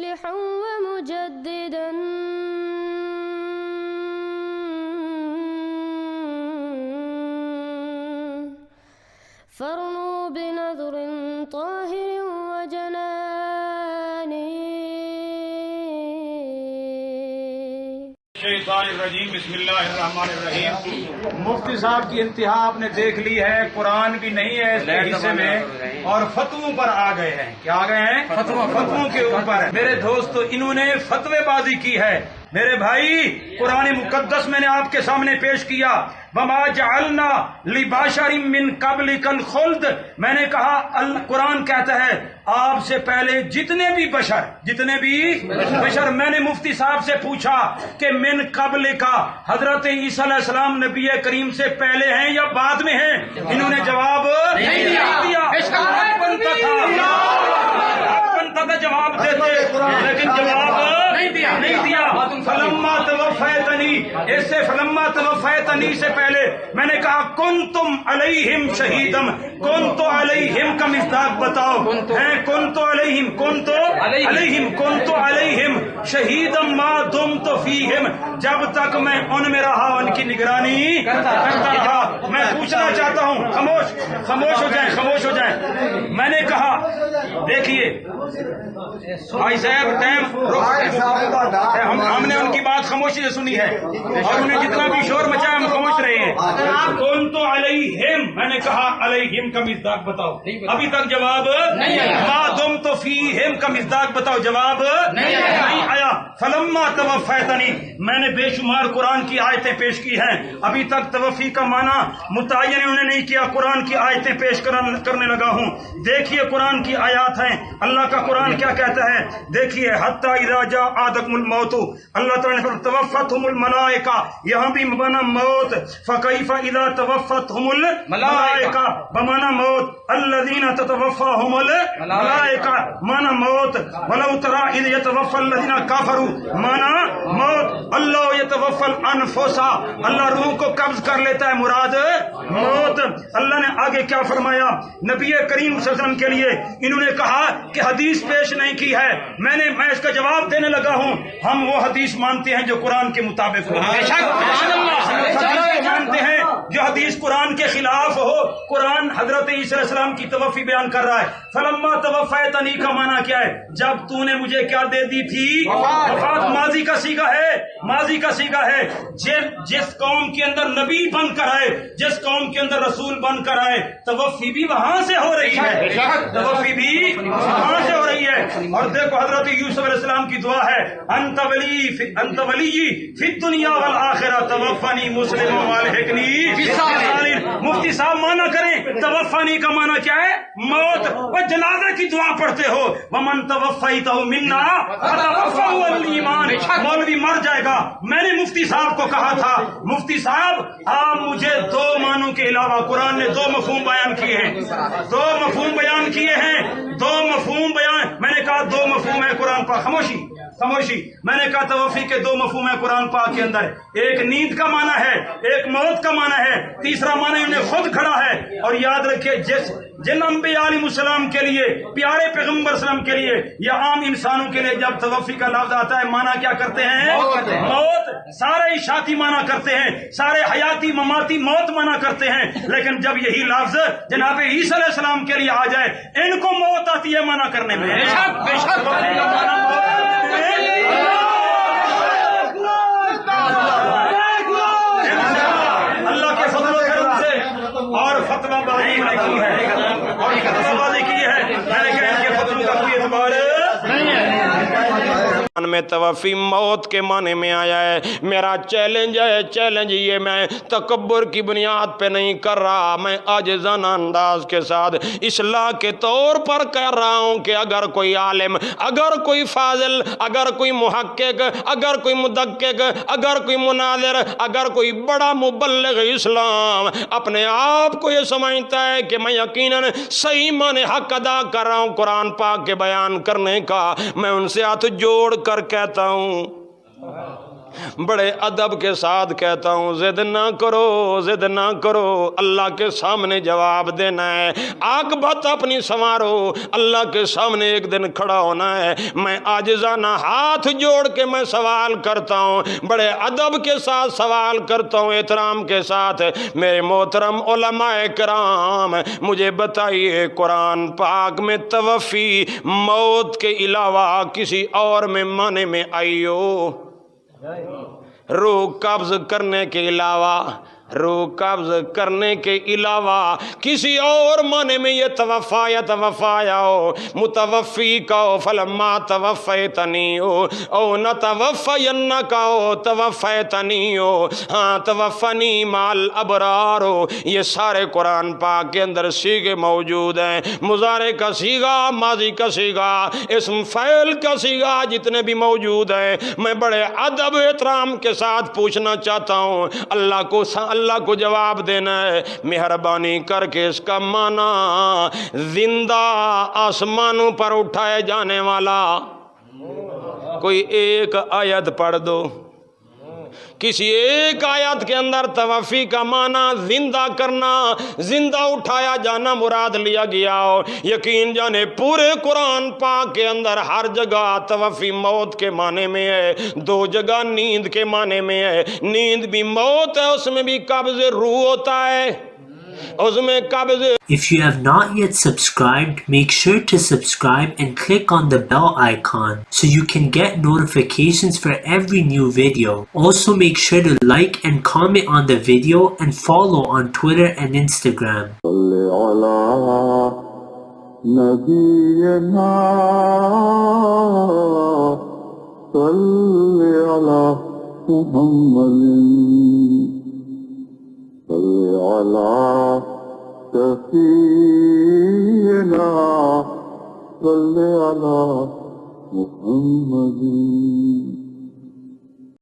مصلحا ومجددا فارنوا بنظر طاهر وجناني. شیطان الرجیم بسم اللہ الرحمن الرحیم. مفتی صاحب کی انتہا آپ نے دیکھ لی ہے، قرآن بھی نہیں ہے اس کے حصے میں اور فتووں پر آ گئے ہیں. کیا آ گئے ہیں؟ فتووں کے اوپر. میرے دوستو انہوں نے فتوے بازی کی ہے. میرے بھائی قرآن مقدس میں نے آپ کے سامنے پیش کیا وَمَا جَعَلْنَا لِبَشَرٍ مِّن قَبْلِكَ الْخُلْدَ. میں نے کہا قرآن کہتا ہے آپ سے پہلے جتنے بھی بشر میں نے مفتی صاحب سے پوچھا کہ من قبل کا حضرت عیسیٰ علیہ السلام نبی کریم سے پہلے ہیں یا بعد میں ہیں؟ انہوں نے جواب نہیں دیا. بنتا تھا جواب دیتے لیکن جواب نہیں دیا. فلما توفیتنی، اس سے فلما توفیتنی سے پہلے میں نے کہا کنتم علیہم شہیدم. کنتو علیہم کا مصداق بتاؤ. کنتو علیہم شہیدم ما دمت فیہم. جب تک میں ان میں رہا ان کی نگرانی کرتا رہا. میں پوچھنا چاہتا ہوں، خاموش ہو جائیں. میں نے کہا دیکھیے بھائی صاحب ہم نے ان کی بات خاموشی سے سنی ہے اور انہیں جتنا بھی شور مچایا ہم خاموش رہے ہیں. کون تو علیہم، میں نے کہا علیہم کا مصداق بتاؤ. ابھی تک جواب نہیں آیا. ما دم تو فیہم کا مصداق بتاؤ. جواب نہیں آیا. فلما توفیتنی، میں نے بے شمار قرآن کی آیتیں پیش کی ہیں. ابھی تک توفی کا معنی متعین انہوں نے نہیں کیا. قرآن کی آیتیں پیش کرنے لگا ہوں. دیکھیے قرآن کی آیات ہیں. اللہ کا قرآن کیا کہتا ہے دیکھیے حتی اذا جاء احدکم الموت. اللہ تعالیٰ نے توفتہم الملائکہ، یہاں بھی بمعنی موت. فکیف اذا توفتہم الملائکہ بمعنی موت. الذین تتوفاہم الملائکہ معنی موت. ولو تری اذ یتوفی الذین کفروا معنی موت. اللہ یتوفی الانفس، اللہ روح کو قبض کر لیتا ہے، مراد موت. اللہ نے آگے کیا فرمایا نبی کریم صلی اللہ علیہ وسلم کے لیے؟ انہوں نے کہا کہ حدیث پیش نہیں کی ہے. میں اس کا جواب دینے لگا ہوں. ہم وہ حدیث مانتے ہیں جو قرآن کے مطابق ہو. حدیث کو مانتے ہیں جو حدیث قرآن کے خلاف ہو. قرآن حضرت عیسیٰ علیہ السلام کی توفی بیان کر رہا ہے. فلما توفیتنی کا معنی کیا ہے؟ جب تو نے مجھے کیا دے دی تھی؟ وفات. ماضی کا صیغہ ہے. جس قوم کے اندر نبی بن کر آئے، جس قوم کے اندر رسول بن کر آئے، توفی بھی وہاں سے ہو رہی ہے. اور دیکھو حضرت یوسف علیہ السلام کی دعا ہے انت ولی فی الدنیا والآخرہ توفنی مسلما والحقنی بالصالحین. مفتی صاحب مانا کریں توفنی کا مانا کیا ہے؟ موت. اور جنازے کی دعا پڑھتے ہو ومن توفیتہ منا فتوفہ الایمان. مولوی مر جائے گا. میں نے مفتی صاحب کو کہا تھا مفتی صاحب آپ مجھے دو معنوں کے علاوہ قرآن نے دو مفہوم بیان کیے ہیں. میں نے کہا دو مفہوم ہے قرآن پاک. خاموشی. میں نے کہا توفی کے دو مفہوم ہے قرآن پاک کے اندر. ایک نیند کا معنی ہے، ایک موت کا معنی ہے. تیسرا معنی انہیں خود کھڑا ہے. اور یاد رکھیے جن انبیاء علیہ السلام کے لیے، پیارے پیغمبر اسلام کے لیے یا عام انسانوں کے لیے جب توفی کا لفظ آتا ہے معنی کیا کرتے ہیں؟ موت. سارے اشاعتی معنی کرتے ہیں، سارے حیاتی مماتی موت معنی کرتے ہیں. لیکن جب یہی لفظ جناب عیسیٰ علیہ السلام کے لیے آ جائے ان کو موت آتی ہے معنی کرنے میں. اللہ کے فضل و کرم سے اور فتویٰ بازی کی ہے میں نے کہا ان کے فضل کا کوئی اعتبار نہیں ہے. میں توفی موت کے معنی میں آیا ہے. میرا چیلنج یہ میں تکبر کی بنیاد پہ نہیں کر رہا. میں عاجزانہ انداز کے ساتھ اصلاح کے طور پر کہہ رہا ہوں کہ اگر کوئی عالم، اگر کوئی فاضل، اگر کوئی محقق، اگر کوئی مدقق، اگر کوئی مناظر، اگر کوئی بڑا مبلغ اسلام اپنے آپ کو یہ سمجھتا ہے کہ میں یقیناً صحیح معنی حق ادا کر رہا ہوں قرآن پاک کے بیان کرنے کا، میں ان سے ہاتھ جوڑ کر کہتا ہوں بڑے ادب کے ساتھ کہتا ہوں ضد نہ کرو، ضد نہ کرو، اللہ کے سامنے جواب دینا ہے، عاقبت اپنی سنوارو، اللہ کے سامنے ایک دن کھڑا ہونا ہے۔ میں عاجزانہ ہاتھ جوڑ کے میں سوال کرتا ہوں، بڑے ادب کے ساتھ سوال کرتا ہوں، احترام کے ساتھ، میرے محترم علماء کرام مجھے بتائیے قرآن پاک میں توفی موت کے علاوہ کسی اور میں معنی میں آئی ہو؟ روح قبض کرنے کے علاوہ، روح قبض کرنے کے علاوہ کسی اور معنی میں یہ توفا یا توفایا ہو؟ متوفی کا ہو فلما توفیتنی ہو، او نہ توفینہ کا ہو توفیتنی ہو، ہاں توفنی مال ابرار ہو، یہ سارے قرآن پاک کے اندر صیغے موجود ہیں، مضارع کا صیغہ، ماضی کا صیغہ، اسم فعل کا صیغہ، جتنے بھی موجود ہیں۔ میں بڑے ادب احترام کے ساتھ پوچھنا چاہتا ہوں، اللہ کو جواب دینا ہے، مہربانی کر کے اس کا معنی زندہ آسمانوں پر اٹھائے جانے والا کوئی ایک آیت پڑھ دو، کسی ایک آیت کے اندر توفی کا معنی زندہ کرنا، زندہ اٹھایا جانا مراد لیا گیا ہو۔ یقین جانے پورے قرآن پاک کے اندر ہر جگہ توفی موت کے معنی میں ہے، دو جگہ نیند کے معنی میں ہے، نیند بھی موت ہے، اس میں بھی قبض روح ہوتا ہے، اس میں قبض۔ If you have not yet subscribed, make sure to subscribe and click on the bell icon so you can get notifications for every new video. Also make sure to like and comment on the video and follow on Twitter and Instagram. صلی علی نبینا صلی علی محمد صلی علی سفینا صلی علی محمد